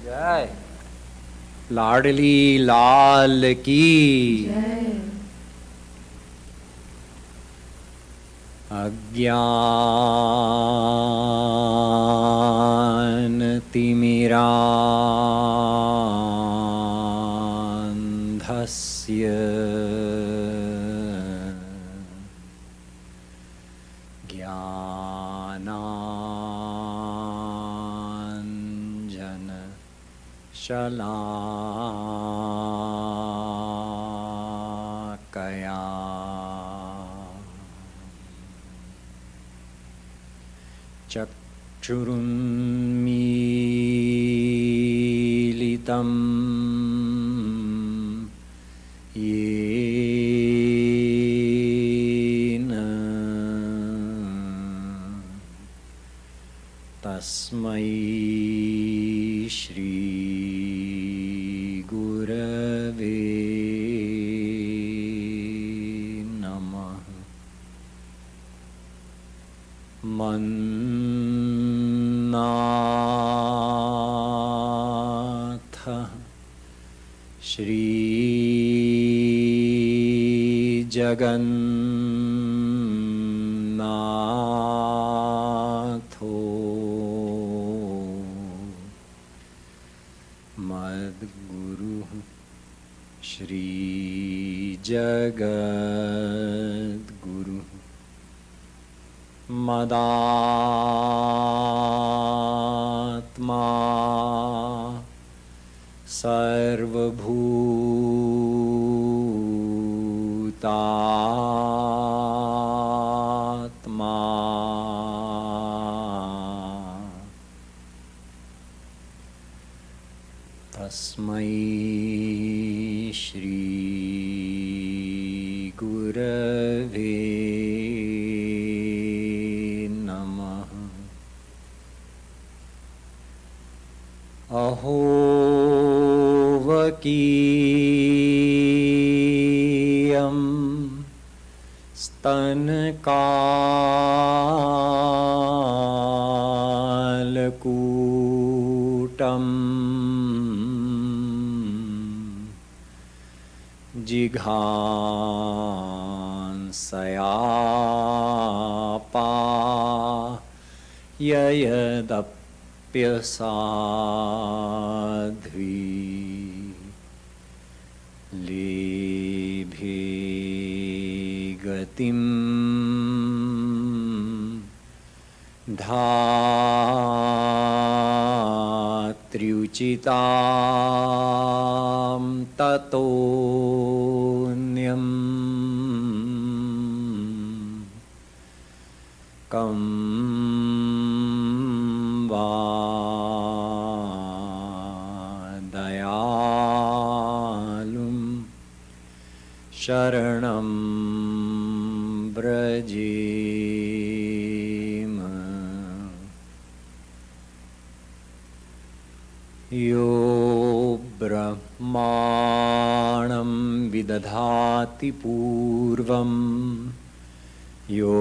जय। लाडली लाल की जय। अज्ञान तिमिरान्धस्य ज्ञानाञ्जन शलाकया चक्षुरुन्मीलितं येन तस्मै श्री गुरवे नमः। मन्नाथ श्री जगन्नाथो मद्गुरुः श्री जगद्गुरुः मदात्मा सर्वभूतात्मा तस्मै श्री गुरवे नमः। अहोवकीयं स्तनकालकूटम् जिघांसयापाययदप्यसाध्वी लेभे गतिं धात्र्युचितां ततोऽन्यम् कं वा दयालुं शरणं व्रजेम। यो ब्रह्माणं विदधाति पूर्वम् यो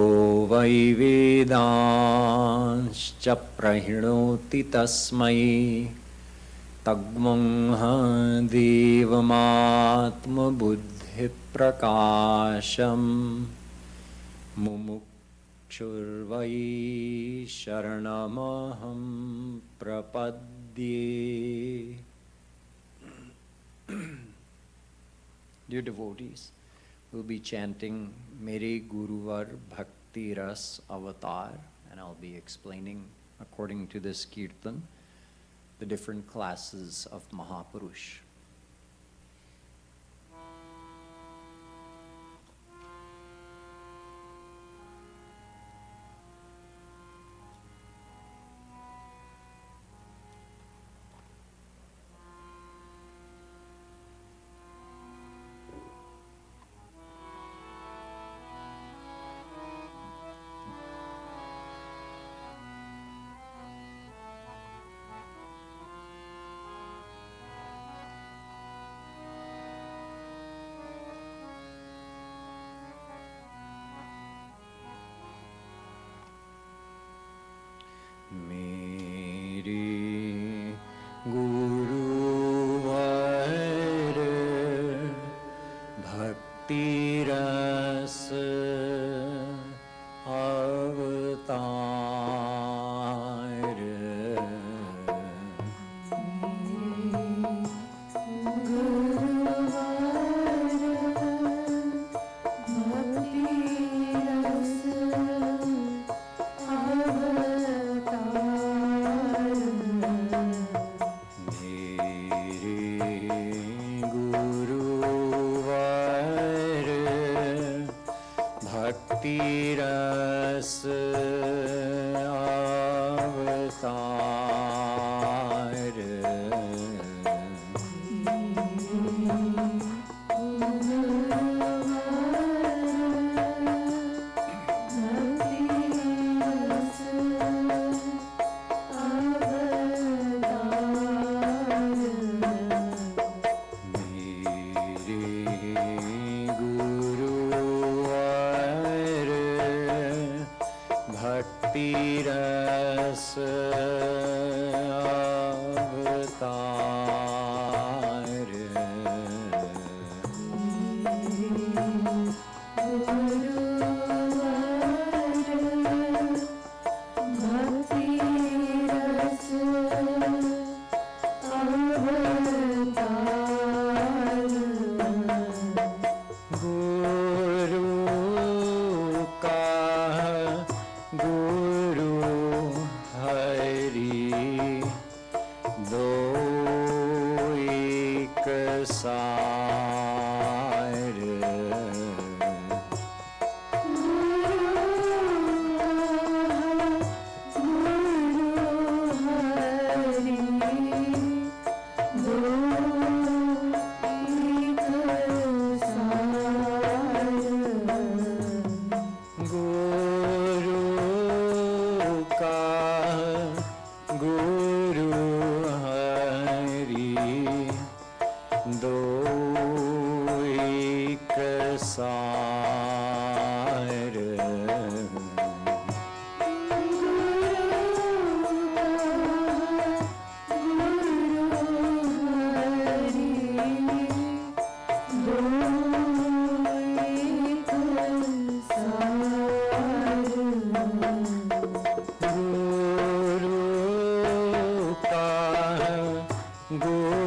वै वेदांश्च प्रहिणोति तस्मै तग्मंह देवमात्मबुद्धिप्रकाशं मुमुक्षुर्वै शरणमहं प्रपद्ये। Dear devotees, we'll be chanting Mere Guruvar Bhakti Ras Avatar, and I'll be explaining according to this Kirtan the different classes of Mahapurush. दो एक सार, Guru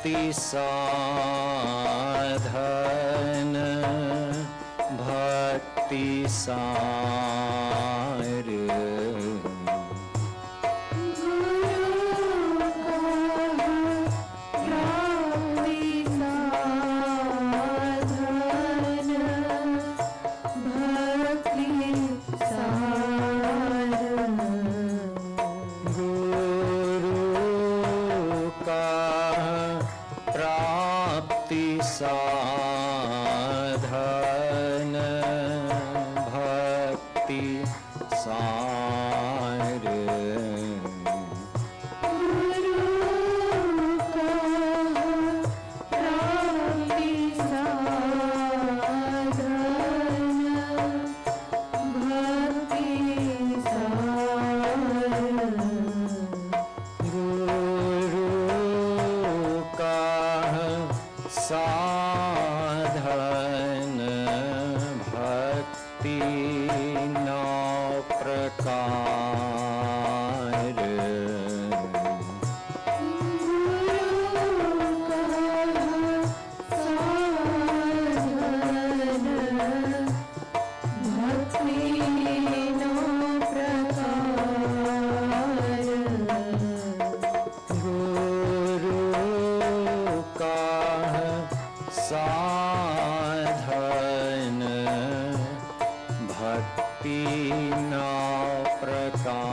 भक्ति साधन भक्ति सार साधन भक्ति सार साधन भक्ति नौ प्रकार साधन भक्ति नौ प्रकार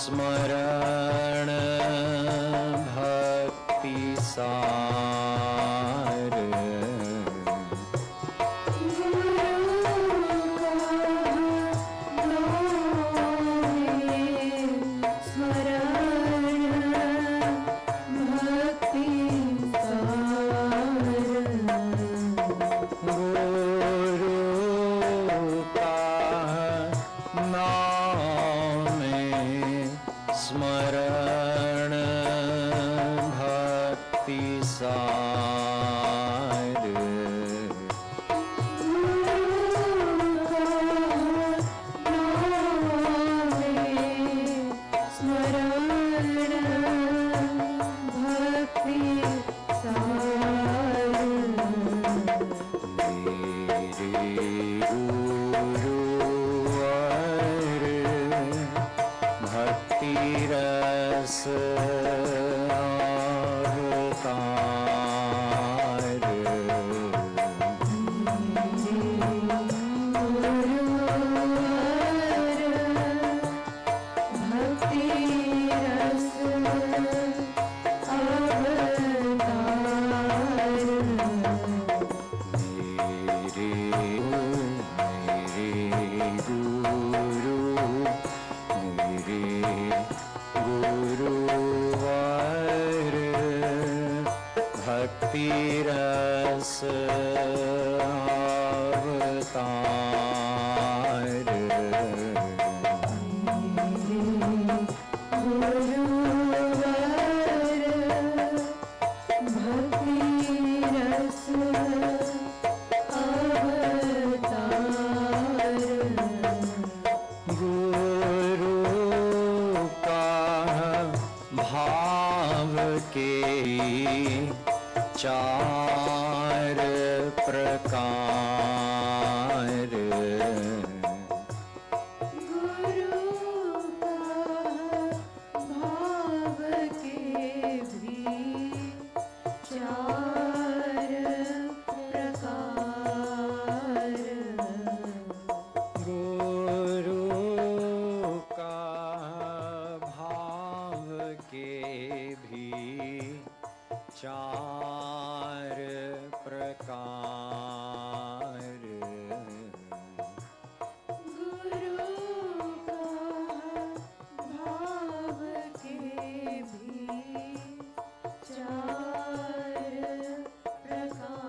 स्मरण भक्ति सार स्मरण भक्ति सार रस अवतार भक्ति रस गुरुवर भक्ति रस अवतार भक्ति रस भाव के चार प्रकार गुरु का भाव के भी चार प्रकार गुरु का भाव के भी चार प्रकार गुरु का भाव के भी चार प्रकार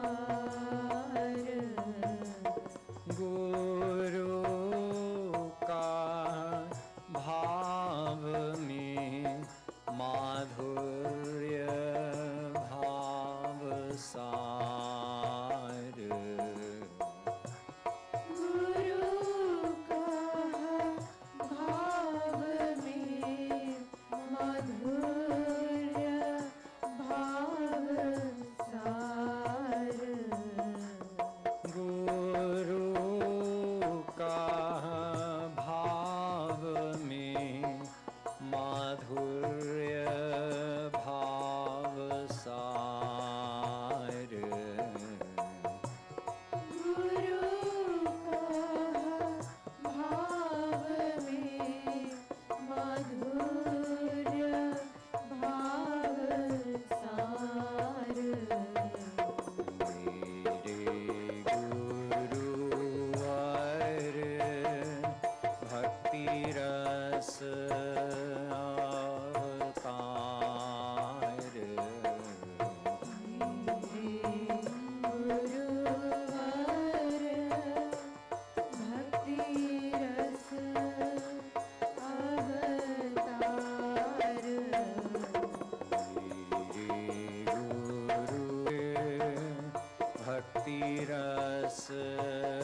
bhakti ras avatar.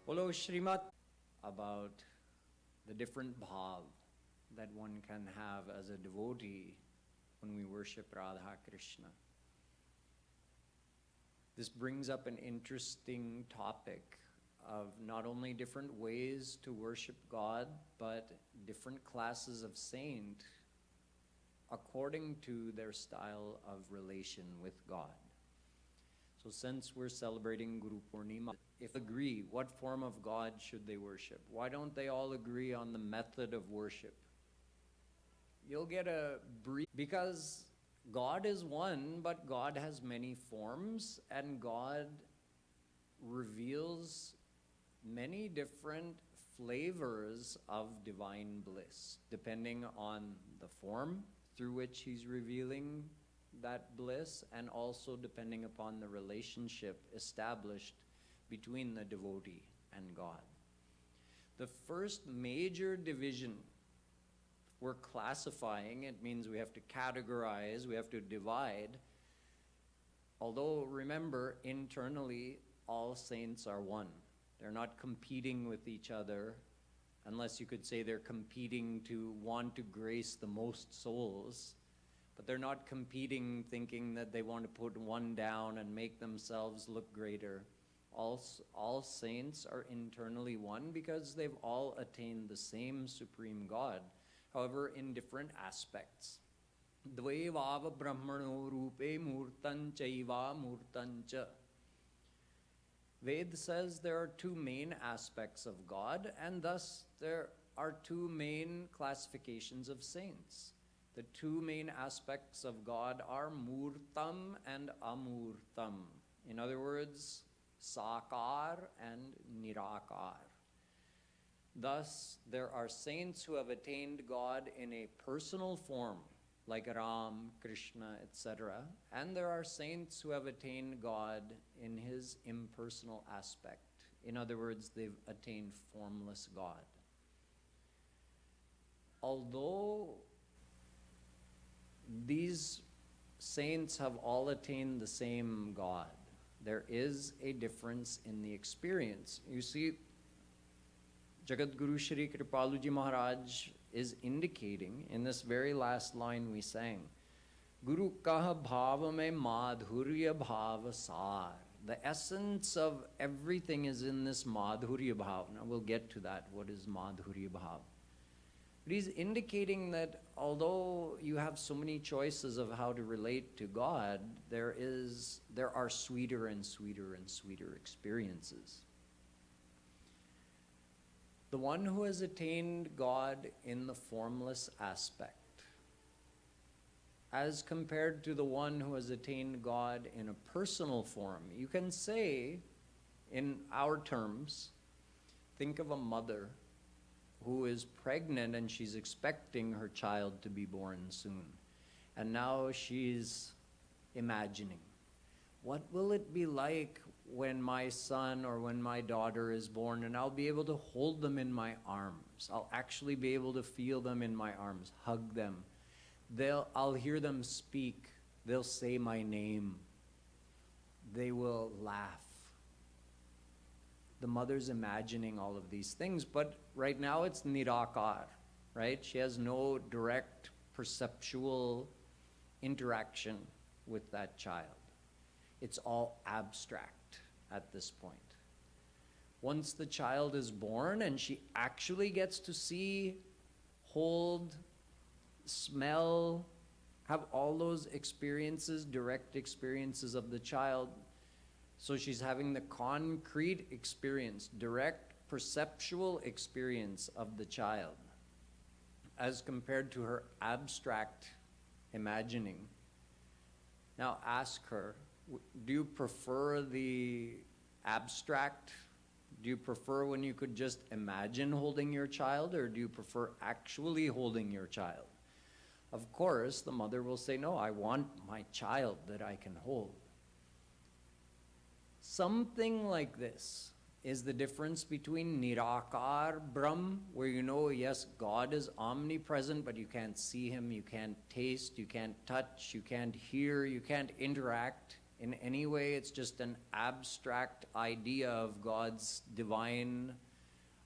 Bolo Shrimat, about the different bhav that one can have as a devotee when we worship Radha Krishna. This brings up an interesting topic of not only different ways to worship God, but different classes of saint according to their style of relation with God. So since we're celebrating Guru Poornima, if agree, what form of God should they worship? Why don't they all agree on the method of worship? You'll get a brief, because God is one, but God has many forms, and God reveals many different flavors of divine bliss, depending on the form through which He's revealing that bliss, and also depending upon the relationship established between the devotee and God. The first major division we're classifying, it means we have to categorize, we have to divide. Although remember, internally, all saints are one. They're not competing with each other, unless you could say they're competing to want to grace the most souls. But they're not competing thinking that they want to put one down and make themselves look greater. All saints are internally one because they've all attained the same Supreme God, however in different aspects. Dvaivava brahmano rupe murtan chaiva murtan cha. Ved says there are two main aspects of God, and thus there are two main classifications of saints. The two main aspects of God are murtam and amurtam. In other words, sakar and nirakar. Thus, there are saints who have attained God in a personal form, like Ram, Krishna, etc. And there are saints who have attained God in His impersonal aspect. In other words, they've attained formless God. Although these saints have all attained the same God, there is a difference in the experience. You see, Jagadguru Shree Kripalu Ji Maharaj is indicating in this very last line we sang, Guru kaha bhava mein madhurya bhava sar. The essence of everything is in this madhurya bhava. Now we'll get to that. What is madhurya bhava? But he's indicating that although you have so many choices of how to relate to God, there are sweeter and sweeter and sweeter experiences. The one who has attained God in the formless aspect, as compared to the one who has attained God in a personal form, you can say, in our terms, think of a mother who is pregnant and she's expecting her child to be born soon. And now she's imagining, what will it be like when my son or when my daughter is born and I'll be able to hold them in my arms. I'll actually be able to feel them in my arms, hug them. I'll hear them speak. They'll say my name. They will laugh. The mother's imagining all of these things, but right now it's nirakar, right? She has no direct perceptual interaction with that child. It's all abstract at this point. Once the child is born and she actually gets to see, hold, smell, have all those experiences, direct experiences of the child. So she's having the concrete experience, direct perceptual experience of the child, as compared to her abstract imagining. Now ask her, do you prefer the abstract? Do you prefer when you could just imagine holding your child, or do you prefer actually holding your child? Of course, the mother will say, no, I want my child that I can hold. Something like this is the difference between Nirakar Brahm, where you know, yes, God is omnipresent, but you can't see him, you can't taste, you can't touch, you can't hear, you can't interact in any way. It's just an abstract idea of God's divine,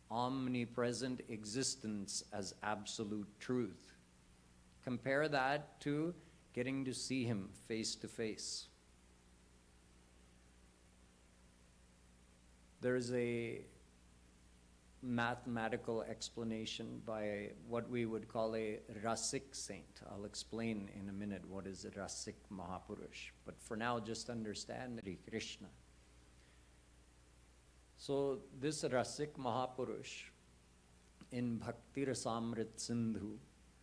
omnipresent existence as absolute truth. Compare that to getting to see him face to face. There's a mathematical explanation by what we would call a Rasik saint. I'll explain in a minute what is a Rasik Mahapurush. But for now, just understand Hare Krishna. So this Rasik Mahapurush in Bhakti Rasamrit Sindhu,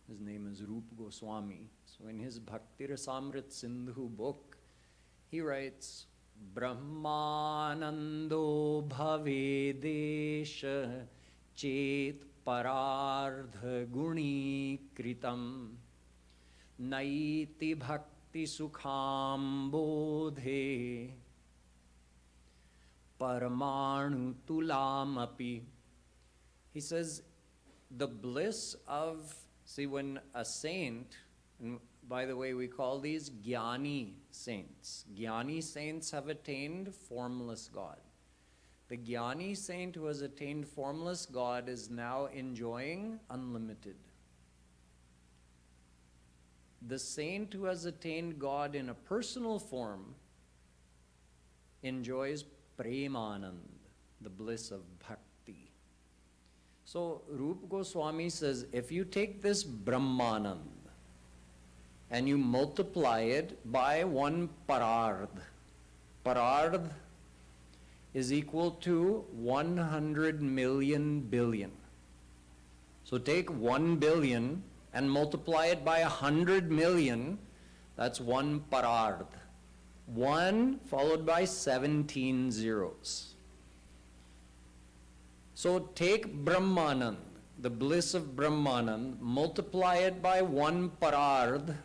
his name is Rupa Goswami. So in his Bhakti Rasamrit Sindhu book, he writes, Brahmanando bhavedesha chet parardha guni kritam naiti bhakti sukham bodhe paramanu tulamapi. He says the bliss of, see, when a saint, and by the way, we call these Jnani saints. Jnani saints have attained formless God. The Jnani saint who has attained formless God is now enjoying unlimited. The saint who has attained God in a personal form enjoys Premanand, the bliss of bhakti. So Rupa Goswami says, if you take this Brahmanand and you multiply it by one parardh. Parardh is equal to 100 million billion. So take 1 billion and multiply it by 100 million, that's one parardh. 1 followed by 17 zeros. So take Brahmanand, the bliss of Brahmanand, multiply it by one parardh,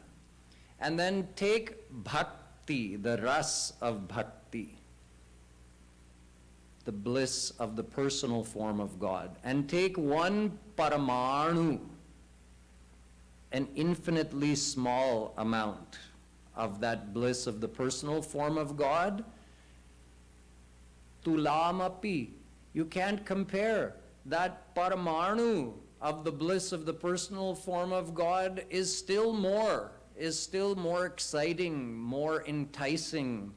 and then take bhakti, the ras of bhakti, the bliss of the personal form of God, and take one paramanu, an infinitely small amount of that bliss of the personal form of God, tulamapi. You can't compare. That paramanu of the bliss of the personal form of God is still more exciting, more enticing,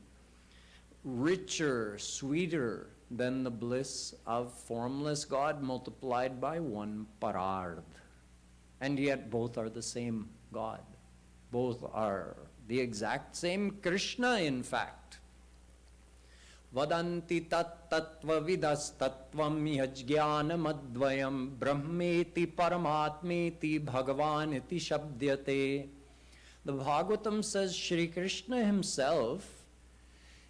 richer, sweeter than the bliss of formless God multiplied by one parardh. And yet both are the same God. Both are the exact same Krishna, in fact. Vadanti tat tattva vidas tattvam yajnana madvayam brahmeti paramatmeti bhagavaniti shabdyate. The Bhagavatam says Shri Krishna himself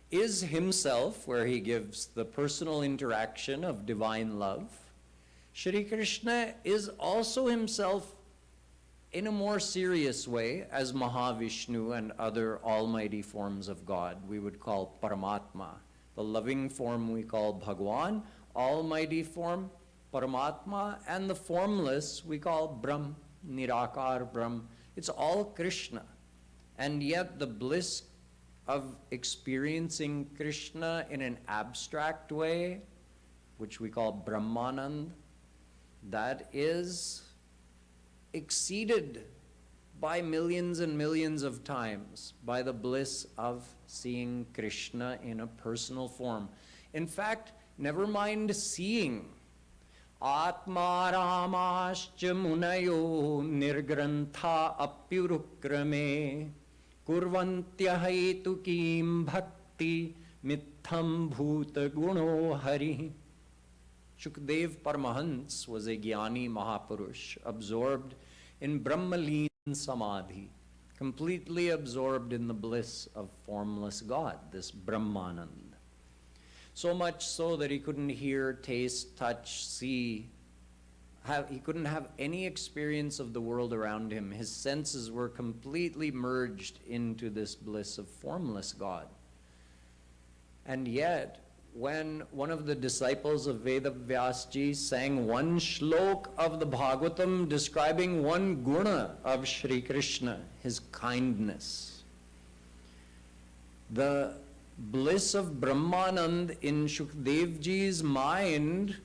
is himself, where he gives the personal interaction of divine love. Shri Krishna is also himself in a more serious way as Mahavishnu and other almighty forms of God. We would call Paramatma. The loving form we call Bhagwan, almighty form Paramatma, and the formless we call Brahm, Nirakar Brahm. It's all Krishna. And yet the bliss of experiencing Krishna in an abstract way, which we call Brahmanand, that is exceeded by millions and millions of times by the bliss of seeing Krishna in a personal form. In fact, never mind seeing. Atma Ramascha Munayo Nirgrantha Apyurukrame Kurvantya Hetukim Bhakti Mitham Bhuta Guno Hari. Shukdev Paramahansa was a Jnani Mahapurush, absorbed in Brahmalin Samadhi, completely absorbed in the bliss of formless God, this Brahmanand. So much so that he couldn't hear, taste, touch, see, he couldn't have any experience of the world around him. His senses were completely merged into this bliss of formless God. And yet, when one of the disciples of Veda Vyasji sang one shlok of the Bhagavatam describing one guna of Shri Krishna, his kindness, the bliss of Brahmanand in Shukdevji's mind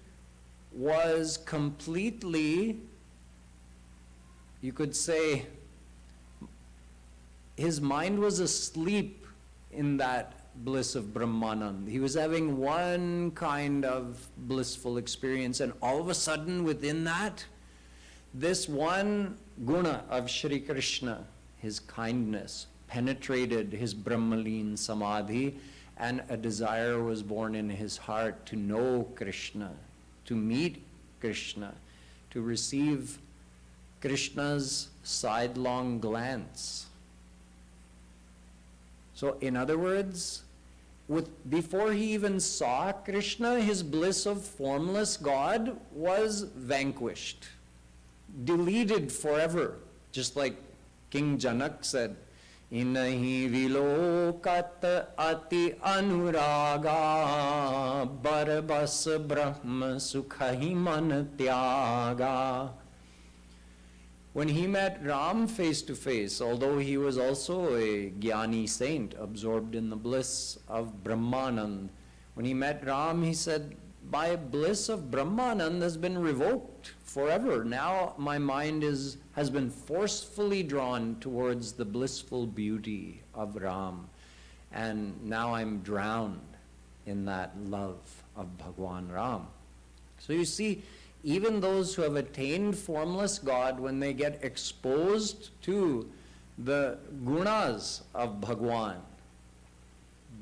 was completely, you could say, his mind was asleep in that bliss of Brahmanand. He was having one kind of blissful experience, and all of a sudden within that, this one guna of Shri Krishna, his kindness, penetrated his Brahmaleen Samadhi, and a desire was born in his heart to know Krishna, to meet Krishna, to receive Krishna's sidelong glance. So in other words, before he even saw Krishna, his bliss of formless God was vanquished, deleted forever. Just like King Janak said, Inahi vilokat ati anuraga barbas brahma sukhahi man tyaga. When he met Ram face to face, although he was also a Jnani saint absorbed in the bliss of Brahmanand, when he met Ram, he said, my bliss of Brahmanand has been revoked forever. Now my mind has been forcefully drawn towards the blissful beauty of Ram. And now I'm drowned in that love of Bhagwan Ram. So you see, even those who have attained formless God, when they get exposed to the gunas of Bhagwan,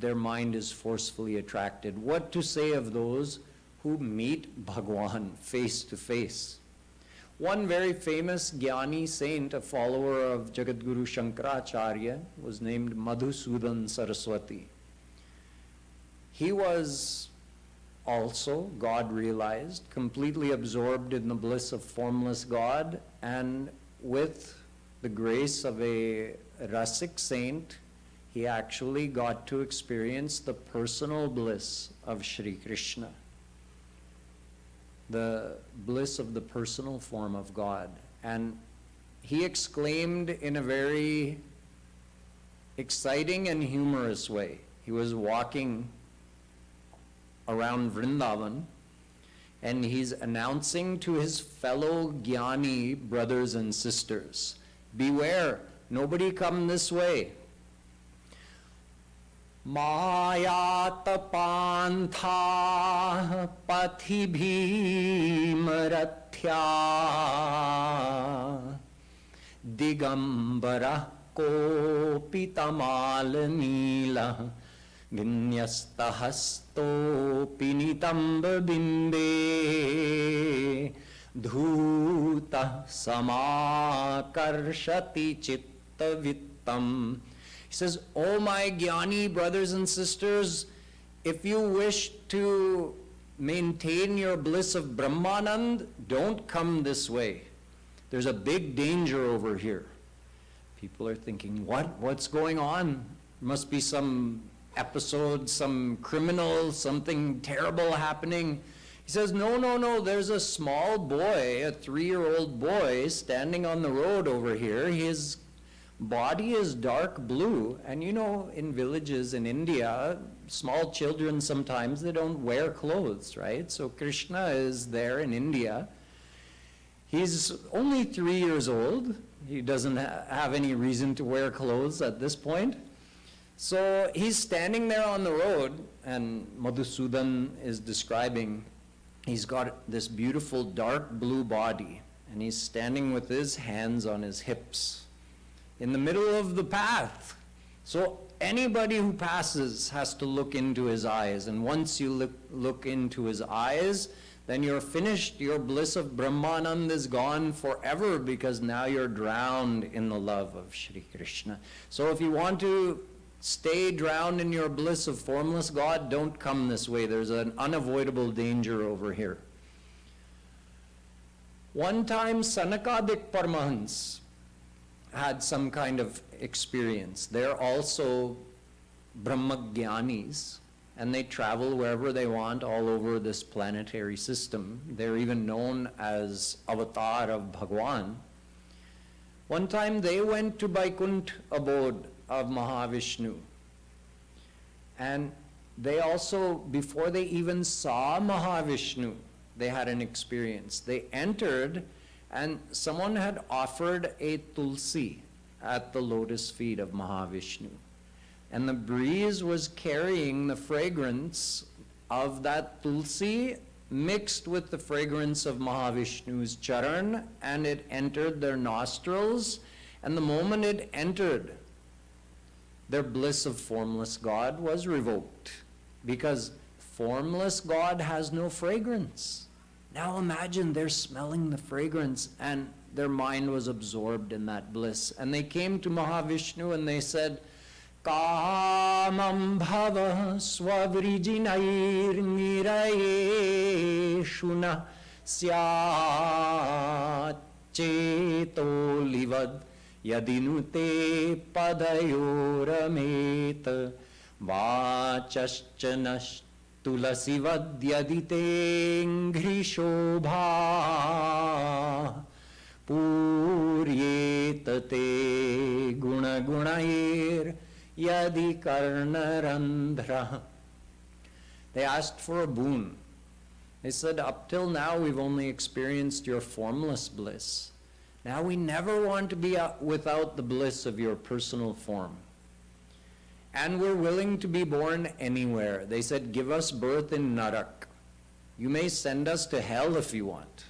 their mind is forcefully attracted. What to say of those who meet Bhagwan face to face? One very famous Jnani saint, a follower of Jagadguru Shankaracharya, was named Madhusudan Saraswati. He was also, God realized, completely absorbed in the bliss of formless God, and with the grace of a Rasik saint, he actually got to experience the personal bliss of Shri Krishna, the bliss of the personal form of God. And he exclaimed in a very exciting and humorous way. He was walking around Vrindavan, and he's announcing to his fellow Jnani brothers and sisters, beware, nobody come this way. Mayat pantha pathi bhimarathya digambara kopi tamal nila Vinyasthasto pinitamba bimbe dhuta samakarshati chitta vittam. He says, oh my Jnani brothers and sisters, if you wish to maintain your bliss of Brahmanand, don't come this way. There's a big danger over here. People are thinking, what's going on? Must be some episode, some criminal, something terrible happening. He says, no, there's a small boy, a 3-year-old boy standing on the road over here. His body is dark blue, and you know, in villages in India, small children sometimes, they don't wear clothes, right? So Krishna is there in India. He's only 3 years old. He doesn't have any reason to wear clothes at this point. So he's standing there on the road, and Madhusudan is describing, he's got this beautiful dark blue body, and he's standing with his hands on his hips in the middle of the path. So anybody who passes has to look into his eyes, and once you look into his eyes, then you're finished. Your bliss of Brahmanand is gone forever, because now you're drowned in the love of Shri Krishna. So if you want to stay drowned in your bliss of formless God, don't come this way. There's an unavoidable danger over here. One time, Sanakadik Parmahans had some kind of experience. They're also Brahmagyanis, and they travel wherever they want all over this planetary system. They're even known as avatar of Bhagwan. One time they went to Vaikuntha abode of Mahavishnu. And they also, before they even saw Mahavishnu, they had an experience. They entered and someone had offered a tulsi at the lotus feet of Mahavishnu. And the breeze was carrying the fragrance of that tulsi mixed with the fragrance of Mahavishnu's charan, and it entered their nostrils. And the moment it entered, their bliss of formless God was revoked, because formless God has no fragrance. Now imagine they're smelling the fragrance and their mind was absorbed in that bliss. And they came to Mahavishnu and they said, Kamam bhava svavrijinair nirayeshuna syat cheto livad yadinute padayoramet vachaschanash tulasi vadyadite nghrishobha puryetate guna gunair yadi karnarandhra. They asked for a boon. They said, up till now we've only experienced your formless bliss. Now we never want to be without the bliss of your personal form. And we're willing to be born anywhere. They said, give us birth in Narak. You may send us to hell if you want.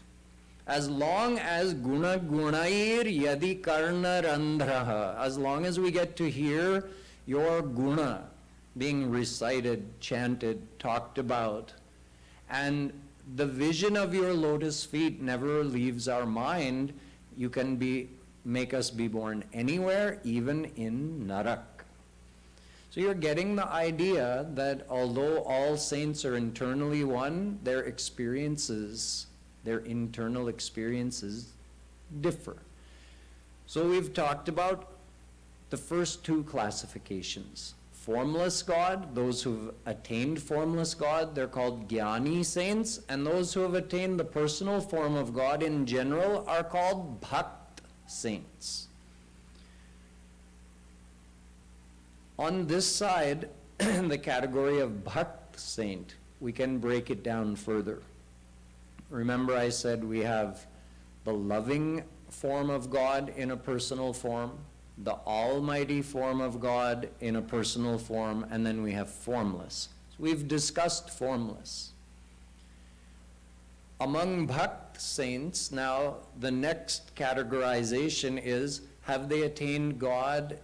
As long as guna gunair yadi karnarandhra, as long as we get to hear your guna being recited, chanted, talked about, and the vision of your lotus feet never leaves our mind, you can make us be born anywhere, even in Narak. So you're getting the idea that although all saints are internally one, their experiences, their internal experiences differ. So we've talked about the first two classifications. Formless God, those who've attained formless God, they're called Jnani saints, and those who have attained the personal form of God in general are called Bhakt saints. On this side, the category of Bhakt saint, we can break it down further. Remember I said we have the loving form of God in a personal form, the almighty form of God in a personal form, and then we have formless. So we've discussed formless. Among Bhakt saints, now the next categorization is, have they attained God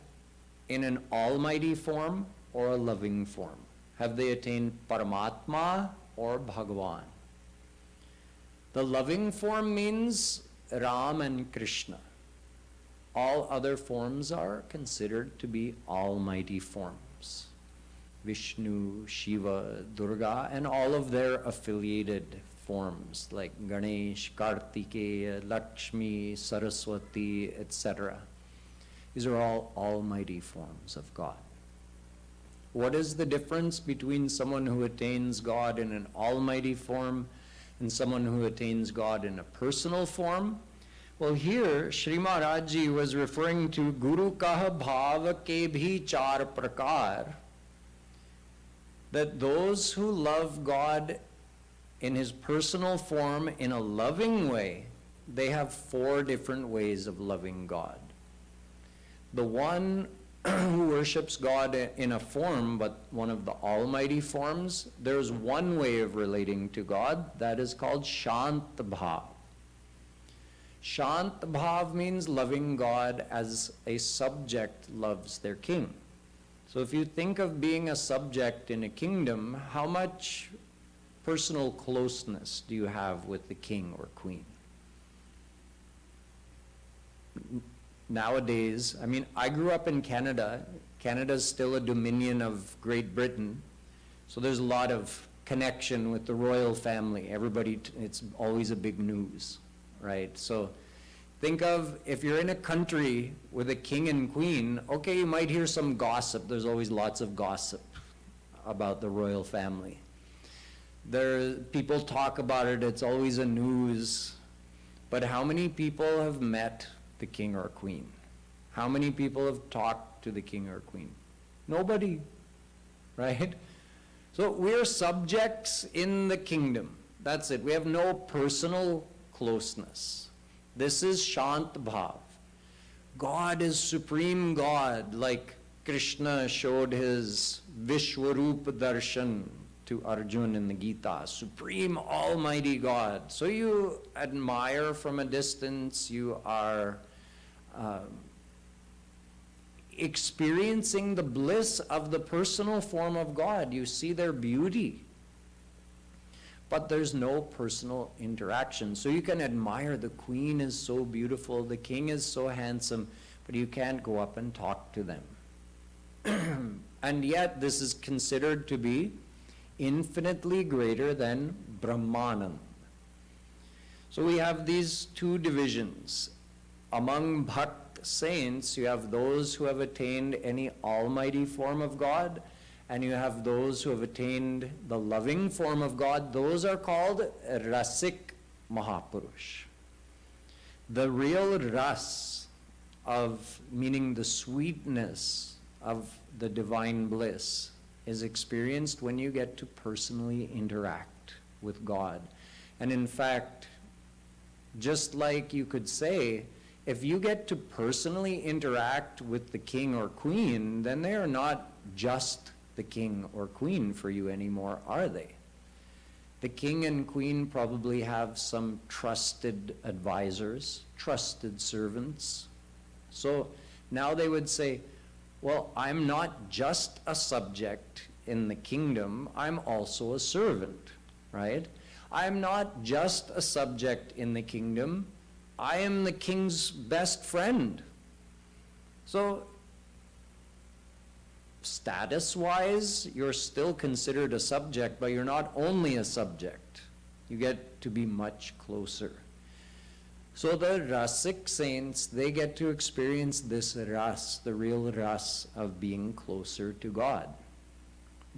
in an almighty form or a loving form? Have they attained Paramatma or Bhagavan? The loving form means Ram and Krishna. All other forms are considered to be almighty forms. Vishnu, Shiva, Durga, and all of their affiliated forms like Ganesh, Kartikeya, Lakshmi, Saraswati, etc. These are all almighty forms of God. What is the difference between someone who attains God in an almighty form and someone who attains God in a personal form? Well, here, Shree Maharaj Ji was referring to Guru Kaha Bhava Ke Bhi Char Prakar, that those who love God in his personal form in a loving way, they have 4 different ways of loving God. The one who worships God in a form, but one of the almighty forms, there's one way of relating to God, that is called Shant Bhav. Shant Bhav means loving God as a subject loves their king. So if you think of being a subject in a kingdom, how much personal closeness do you have with the king or queen? Nowadays, I mean, I grew up in Canada. Canada's still a dominion of Great Britain, so there's a lot of connection with the royal family. Everybody, it's always a big news. right? So think of if you're in a country with a king and queen, okay, you might hear some gossip. There's always lots of gossip about the royal family. People talk about it, it's always a news. But how many people have met the king or queen? How many people have talked to the king or queen? Nobody, right? So we're subjects in the kingdom. That's it. We have no personal closeness. This is Shant Bhav. God is supreme God, like Krishna showed his Vishwarup Darshan to Arjun in the Gita, supreme almighty God. So you admire from a distance, you are experiencing the bliss of the personal form of God. You see their beauty. But there's no personal interaction. So you can admire the queen is so beautiful, the king is so handsome, but you can't go up and talk to them. And yet this is considered to be infinitely greater than Brahmanand. So we have these two divisions. Among Bhakt saints, you have those who have attained any almighty form of God, and you have those who have attained the loving form of God. Those are called Rasik Mahapurush. The real ras of, meaning the sweetness of the divine bliss, is experienced when you get to personally interact with God. And in fact, just like you could say, if you get to personally interact with the king or queen, then they are not just the king or queen for you anymore, are they? The king and queen probably have some trusted advisors, trusted servants. So now they would say, well, I'm not just a subject in the kingdom, I'm also a servant, right? I'm not just a subject in the kingdom, I am the king's best friend. So status-wise, you're still considered a subject, but you're not only a subject. You get to be much closer. So the Rasik saints, they get to experience this ras, the real ras of being closer to God.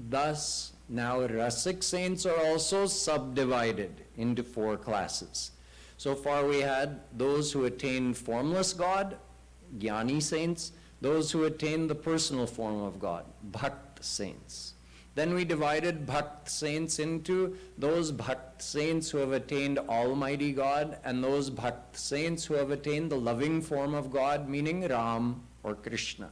Thus, now Rasik saints are also subdivided into 4 classes. So far we had those who attained formless God, Jnani saints, those who attained the personal form of God, Bhakt saints. Then we divided Bhakt saints into those Bhakt saints who have attained Almighty God and those Bhakt saints who have attained the loving form of God, meaning Ram or Krishna.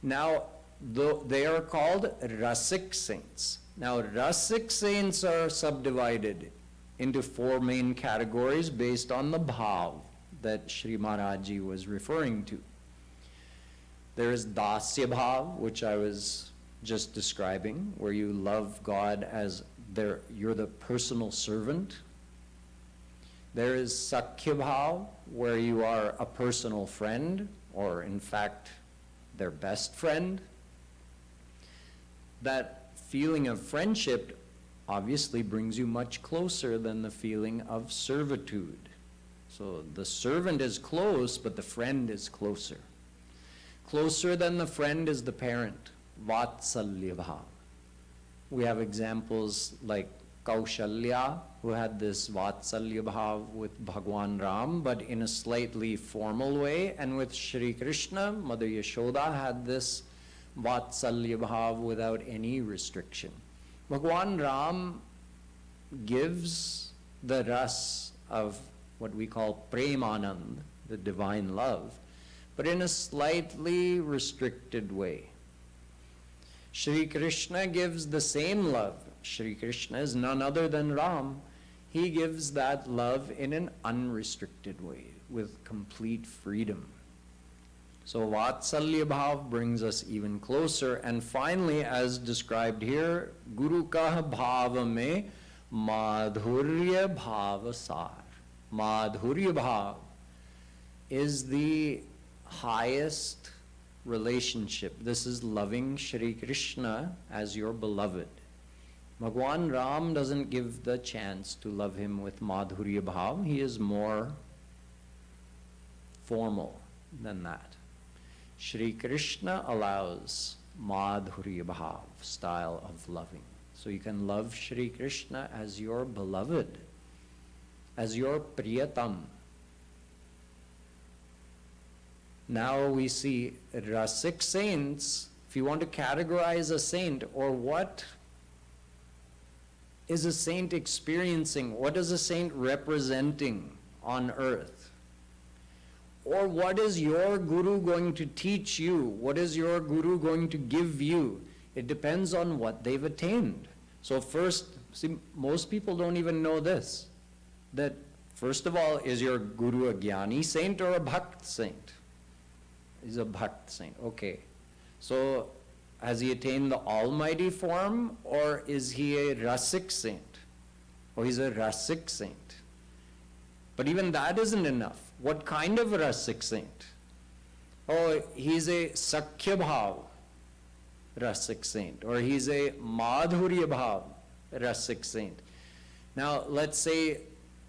Now, they are called Rasik saints. Now, Rasik saints are subdivided into 4 main categories based on the bhav that Sri Maharaj Ji was referring to. There is Dasya bhav, which I was just describing, where you love God as you're the personal servant. There is Sakhya bhav, where you are a personal friend, or in fact, their best friend. That feeling of friendship obviously brings you much closer than the feeling of servitude. So the servant is close, but the friend is closer. Closer than the friend is the parent, Vatsalya bhav. We have examples like Kaushalya, who had this Vatsalya bhav with Bhagwan Ram, but in a slightly formal way, and with Shri Krishna, Mother Yashoda had this Vatsalya bhav without any restriction. Bhagwan Ram gives the ras of what we call Premanand, the divine love, but in a slightly restricted way. Shri Krishna gives the same love. Shri Krishna is none other than Ram. He gives that love in an unrestricted way, with complete freedom. So Vatsalya bhav brings us even closer. And finally, as described here, Guru ka bhava me madhurya bhava sar. Madhurya bhav is the highest relationship. This is loving Shri Krishna as your beloved. Bhagwan Ram doesn't give the chance to love him with Madhurya Bhav. He is more formal than that. Shri Krishna allows Madhurya Bhav style of loving. So you can love Shri Krishna as your beloved, as your Priyatam. Now we see Rasik saints. If you want to categorize a saint, or what is a saint experiencing? What is a saint representing on earth? Or what is your Guru going to teach you? What is your Guru going to give you? It depends on what they've attained. So first, see, most people don't even know this, that first of all, is your Guru a Jnani saint or a Bhakt saint? He's a Bhakt saint, okay. So has he attained the almighty form, or is he a Rasik saint? Or he's a Rasik saint. But even that isn't enough. What kind of Rasik saint? Oh, he's a Sakhya Bhav Rasik saint, or he's a Madhurya Bhav Rasik saint. Now let's say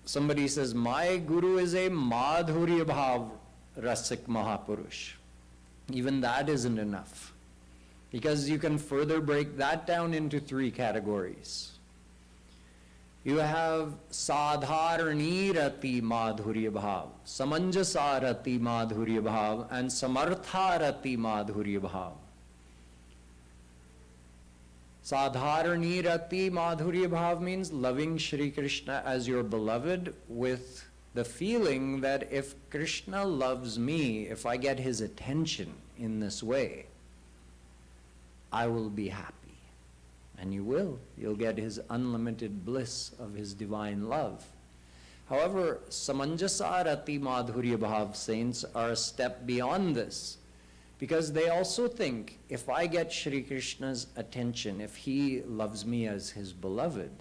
somebody says, my Guru is a Madhurya Bhav Rasik Mahapurush. Even that isn't enough, because you can further break that down into three categories. You have Sadharani Rati Madhurya Bhav, Samanjasa Rati Madhurya Bhav, and Samartha Rati Madhurya Bhav. Sadharani Rati Madhurya Bhav means loving Shri Krishna as your beloved, with the feeling that if Krishna loves me, if I get his attention in this way, I will be happy. And you will. You'll get his unlimited bliss of his divine love. However, Samanjasa Rati Madhurya Bhav saints are a step beyond this, because they also think, if I get Shri Krishna's attention, if he loves me as his beloved,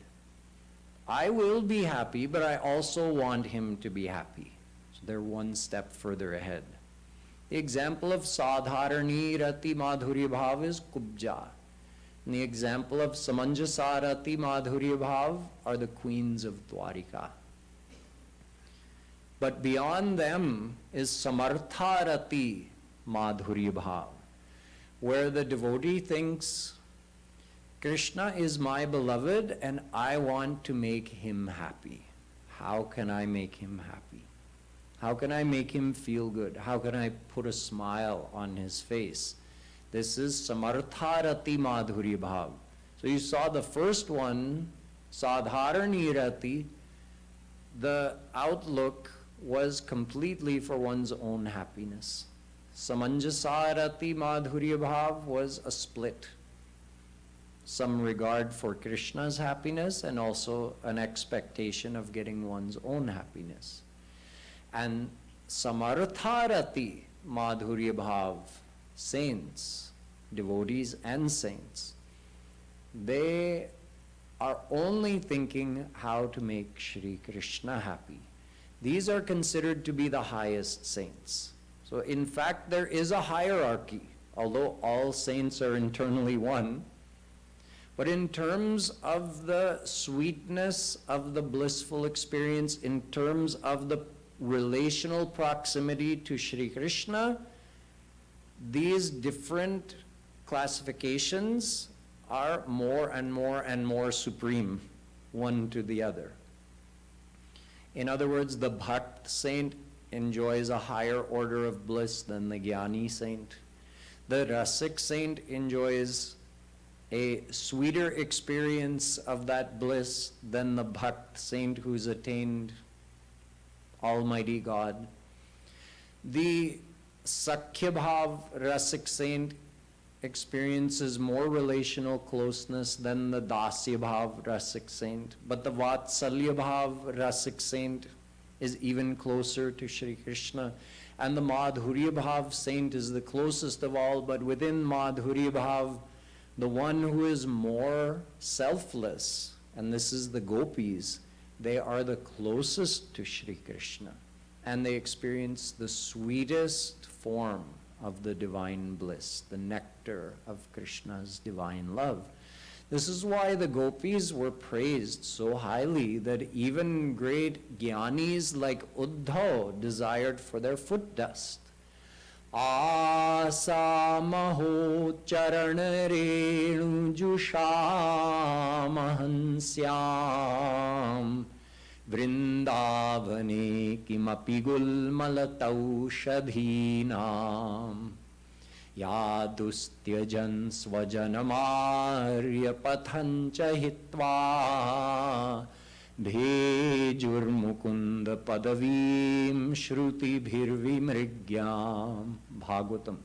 I will be happy, but I also want him to be happy. So they're one step further ahead. The example of Sadharani Rati Madhurya Bhav is Kubja. And the example of Samanjasa Rati Madhurya Bhav are the queens of Dwarika. But beyond them is Samartha Rati Madhurya Bhav, where the devotee thinks, Krishna is my beloved and I want to make him happy. How can I make him happy? How can I make him feel good? How can I put a smile on his face? This is Samartha Rati Madhurya Bhav. So you saw the first one, Sadharani Rati, the outlook was completely for one's own happiness. Samanjasa Rati Madhurya Bhav was a split. Some regard for Krishna's happiness and also an expectation of getting one's own happiness. And Samartha Rati Madhurya Bhav saints, devotees and saints, they are only thinking how to make Shri Krishna happy. These are considered to be the highest saints. So in fact, there is a hierarchy, although all saints are internally one. But in terms of the sweetness of the blissful experience, in terms of the relational proximity to Shri Krishna, these different classifications are more and more and more supreme, one to the other. In other words, the Bhakt saint enjoys a higher order of bliss than the Jnani saint. The Rasik saint enjoys a sweeter experience of that bliss than the Bhakt saint who's attained Almighty God. The Sakhya Bhav Rasik saint experiences more relational closeness than the Dasya Bhav Rasik saint, but the Vatsalya Bhav Rasik saint is even closer to Shri Krishna, and the Madhurya Bhav saint is the closest of all, but within Madhurya Bhav, the one who is more selfless, and this is the gopis, they are the closest to Shri Krishna, and they experience the sweetest form of the divine bliss, the nectar of Krishna's divine love. This is why the gopis were praised so highly that even great jnanis like Uddhav desired for their foot dust. Asamaho charanarenu jushamahansyam vrindavane kimapi gulmalataushadhinam yadustyajan svajanamarya pathancha hitva Bhejurmukunda padavim shruti bhirvimrigyam. Bhagavatam.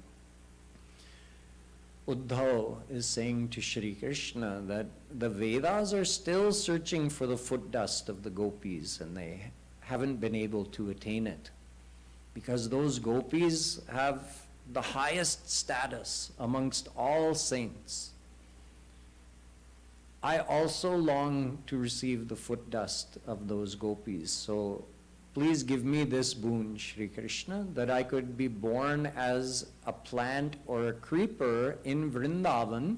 Uddhav is saying to Shri Krishna that the Vedas are still searching for the foot dust of the gopis and they haven't been able to attain it. Because those gopis have the highest status amongst all saints. I also long to receive the foot dust of those gopis. So please give me this boon, Shri Krishna, that I could be born as a plant or a creeper in Vrindavan,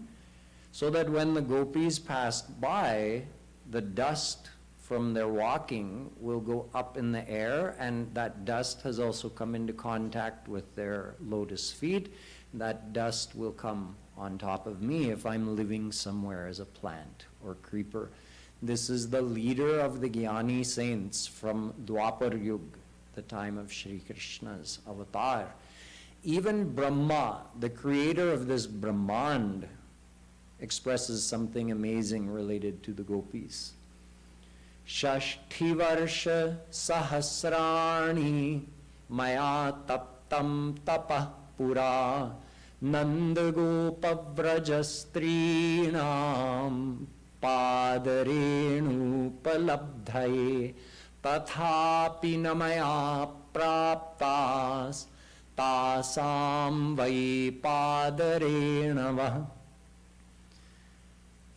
so that when the gopis passed by, the dust from their walking will go up in the air, and that dust has also come into contact with their lotus feet. That dust will come on top of me if I'm living somewhere as a plant or creeper. This is the leader of the Jnani saints from Dwapar Yug, the time of Shri Krishna's avatar. Even Brahma, the creator of this Brahmand, expresses something amazing related to the gopis. Shashtivarsha sahasrani maya taptam tapah pura Nandagopavrajastreenam padarenu palabdhaye tathapi namaya praptas tasam vai padarenava.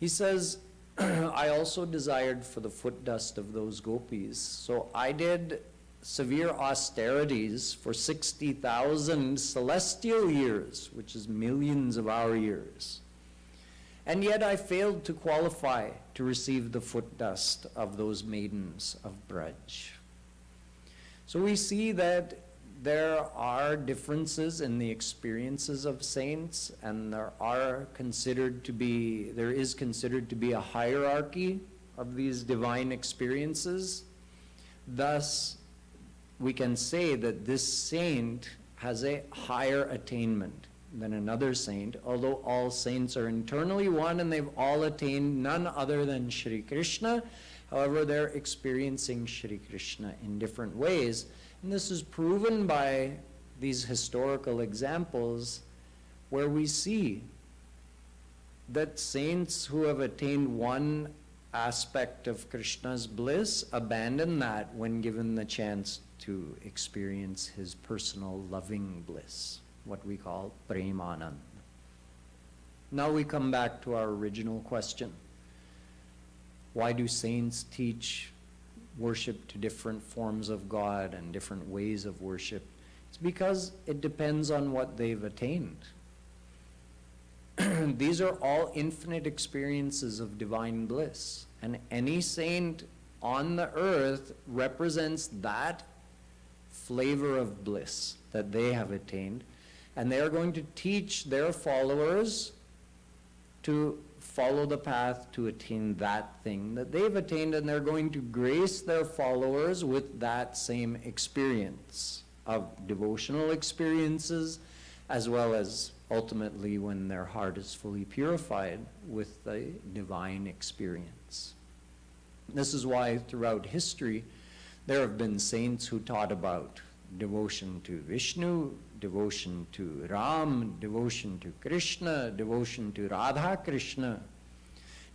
He says, I also desired for the foot dust of those gopis. So I did severe austerities for 60,000 celestial years, which is millions of our years. And yet I failed to qualify to receive the foot dust of those maidens of Braj. So we see that there are differences in the experiences of saints, and there is considered to be a hierarchy of these divine experiences. Thus, we can say that this saint has a higher attainment than another saint, although all saints are internally one and they've all attained none other than Shri Krishna. However, they're experiencing Shri Krishna in different ways. And this is proven by these historical examples where we see that saints who have attained one aspect of Krishna's bliss abandon that when given the chance to experience his personal loving bliss, what we call Premanand. Now we come back to our original question. Why do saints teach worship to different forms of God and different ways of worship? It's because it depends on what they've attained. These are all infinite experiences of divine bliss, and any saint on the earth represents that flavor of bliss that they have attained, and they are going to teach their followers to follow the path to attain that thing that they've attained, and they're going to grace their followers with that same experience of devotional experiences, as well as ultimately when their heart is fully purified with the divine experience. This is why throughout history there have been saints who taught about devotion to Vishnu, devotion to Ram, devotion to Krishna, devotion to Radha Krishna,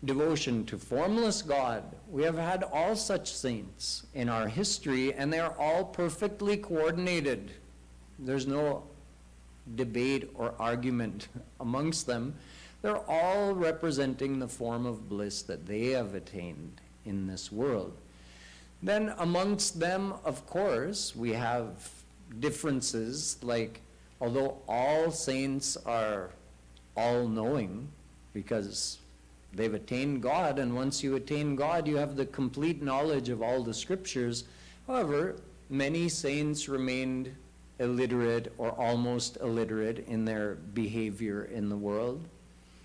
devotion to formless God. We have had all such saints in our history, and they are all perfectly coordinated. There's no debate or argument amongst them. They're all representing the form of bliss that they have attained in this world. Then amongst them, of course, we have differences, like although all saints are all-knowing, because they've attained God, and once you attain God, you have the complete knowledge of all the scriptures. However, many saints remained illiterate or almost illiterate in their behavior in the world.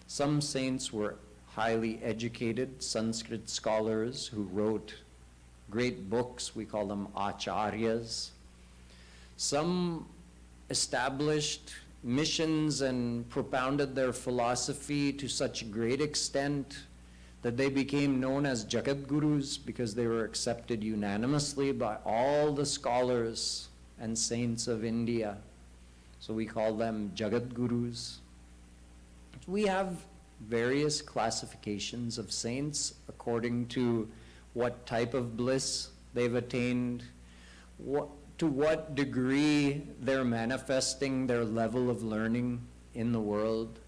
Some saints were highly educated Sanskrit scholars who wrote great books. We call them acharyas. Some established missions and propounded their philosophy to such great extent that they became known as Jagadgurus because they were accepted unanimously by all the scholars and saints of India. So we call them Jagadgurus. We have various classifications of saints according to what type of bliss they've attained, to what degree they're manifesting their level of learning in the world.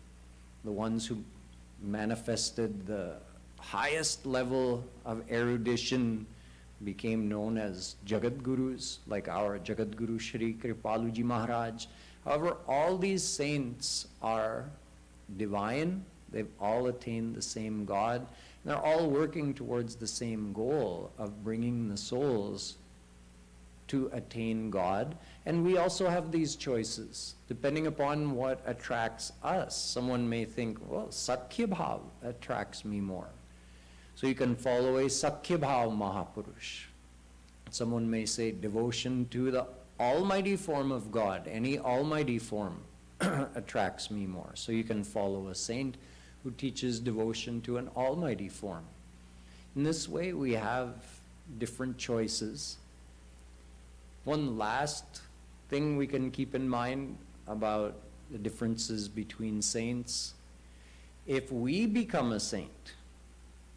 The ones who manifested the highest level of erudition became known as Jagadgurus, like our Jagadguru Shree Kripalu Ji Maharaj. However, all these saints are divine. They've all attained the same God. And they're all working towards the same goal of bringing the souls to attain God. And we also have these choices, depending upon what attracts us. Someone may think, well, Sakhya Bhav attracts me more. So you can follow a Sakhya Bhav Mahapurush. Someone may say devotion to the almighty form of God, any almighty form attracts me more. So you can follow a saint who teaches devotion to an almighty form. In this way, we have different choices. One last thing we can keep in mind about the differences between saints. If we become a saint,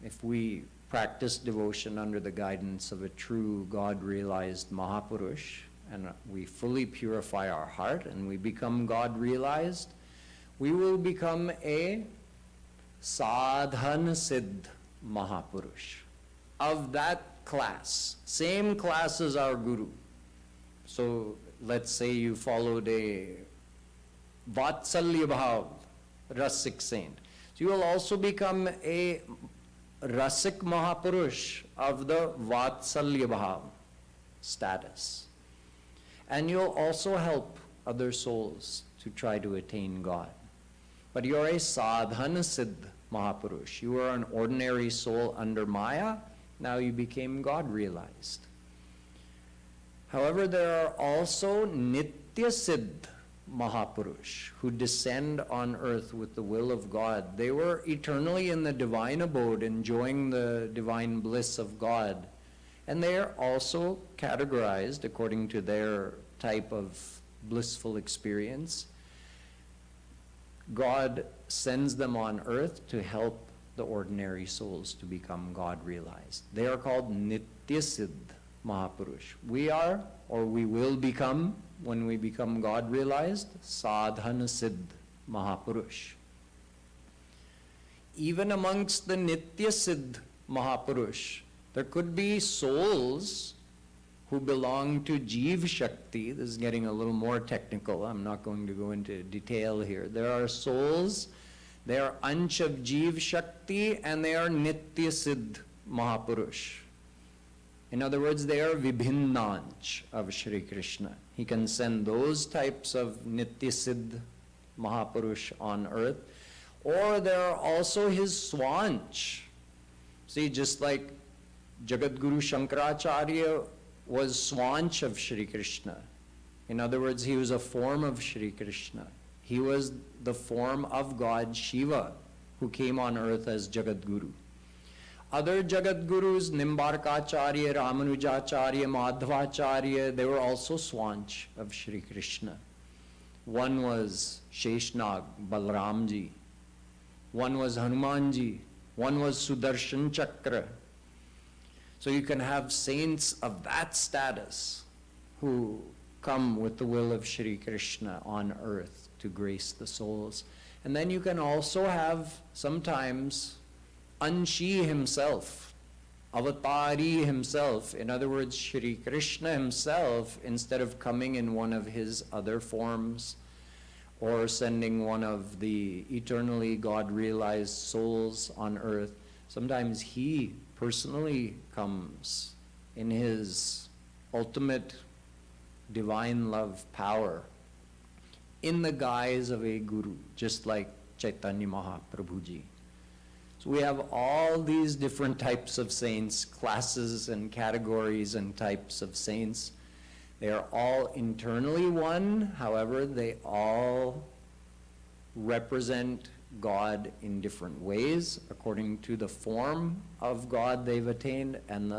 if we practice devotion under the guidance of a true God-realized Mahapurush, and we fully purify our heart and we become God-realized, we will become a Sadhan Siddh Mahapurush of that class, same class as our Guru. So let's say you followed a Vatsalya Bhav Rasik saint. So you will also become a Rasik Mahapurush of the Vatsalya Bhav status. And you'll also help other souls to try to attain God. But you're a Sadhana Siddh Mahapurush. You are an ordinary soul under Maya. Now you became God-realized. However, there are also Nitya Siddh Mahapurush who descend on earth with the will of God. They were eternally in the divine abode, enjoying the divine bliss of God. And they are also categorized according to their type of blissful experience. God sends them on earth to help the ordinary souls to become God-realized. They are called Nitya Siddh Mahapurush. We are, or we will become, when we become God-realized, Sadhana Siddh Mahapurush. Even amongst the Nitya Siddh Mahapurush, there could be souls who belong to Jeev Shakti. This is getting a little more technical. I'm not going to go into detail here. There are souls, they are Ansh of Jeev Shakti, and they are Nitya Siddh Mahapurush. In other words, they are Vibhinnansh of Shri Krishna. He can send those types of Nitya Siddh Mahapurush on earth. Or there are also his Swansh. See, just like Jagadguru Shankaracharya was Swansh of Shri Krishna. In other words, he was a form of Shri Krishna. He was the form of God Shiva who came on earth as Jagadguru. Other Jagadgurus, Nimbarkacharya, Ramanujacharya, Madhvacharya, they were also Swansh of Shri Krishna. One was Sheshnag, Balramji. One was Hanumanji. One was Sudarshan Chakra. So you can have saints of that status who come with the will of Shri Krishna on earth to grace the souls. And then you can also have sometimes Anshi himself, Avatari himself. In other words, Shri Krishna himself, instead of coming in one of his other forms, or sending one of the eternally God-realized souls on earth. Sometimes he personally comes in his ultimate divine love power in the guise of a guru, just like Chaitanya Mahaprabhuji. So we have all these different types of saints, classes and categories and types of saints. They are all internally one, however, they all represent God in different ways according to the form of God they've attained and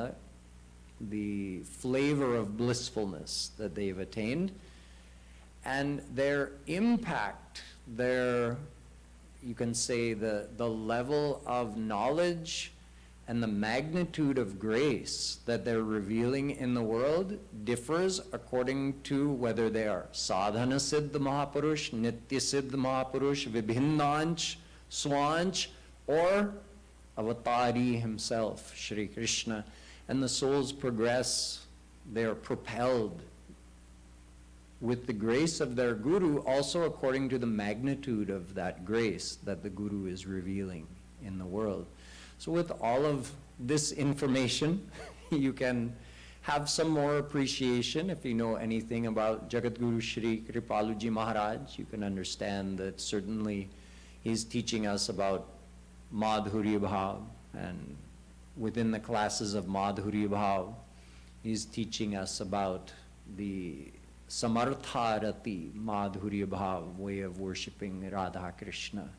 the flavor of blissfulness that they've attained. And their impact, you can say the level of knowledge and the magnitude of grace that they're revealing in the world differs according to whether they are sadhana siddha mahapurush, nitya siddha mahapurush, vibhinnanch, swanch, or avatari himself, Shri Krishna. And the souls progress, they are propelled with the grace of their guru, also according to the magnitude of that grace that the guru is revealing in the world. So with all of this information, you can have some more appreciation. If you know anything about Jagadguru Shree Kripalu Ji Maharaj, you can understand that certainly he's teaching us about Madhurya Bhav, and within the classes of Madhurya Bhav, he's teaching us about the Samartharati Madhurya Bhav, way of worshipping Radha Krishna.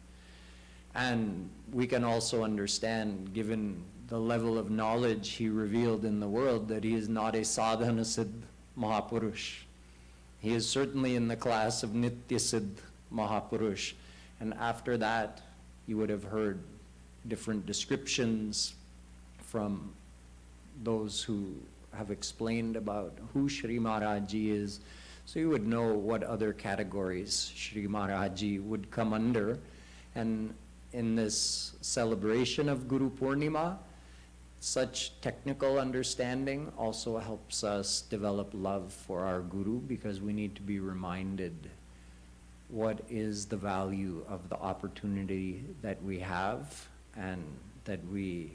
And we can also understand, given the level of knowledge he revealed in the world, that he is not a sadhana siddha mahapurush. He is certainly in the class of nitya siddha mahapurush. And after that, you would have heard different descriptions from those who have explained about who Shri Maharaj Ji is. So you would know what other categories Shri Maharaj Ji would come under. And in this celebration of Guru Poornima, such technical understanding also helps us develop love for our Guru, because we need to be reminded what is the value of the opportunity that we have, and that we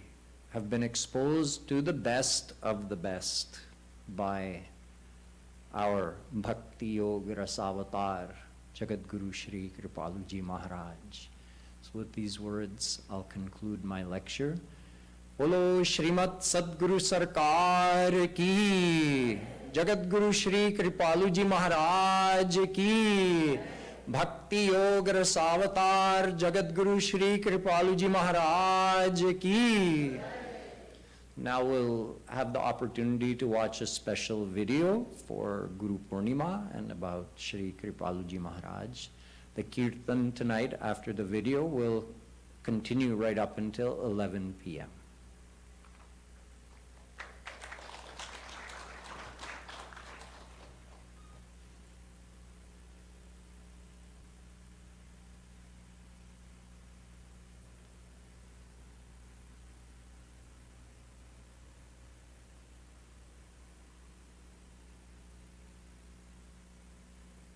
have been exposed to the best of the best by our Bhakti Yoga Rasavatar, Jagadguru Shri Kripalu Ji Maharaj. So with these words, I'll conclude my lecture. Bolo Shrimat Sadguru Sarkar ki, Jagadguru Shri Kripalu Ji Maharaj ki, Bhakti Yoga Rasavatar, Jagadguru Shri Kripalu Ji Maharaj ki. Now we'll have the opportunity to watch a special video for Guru Poornima and about Shri Kripalu Ji Maharaj. The Kirtan tonight after the video will continue right up until 11 p.m.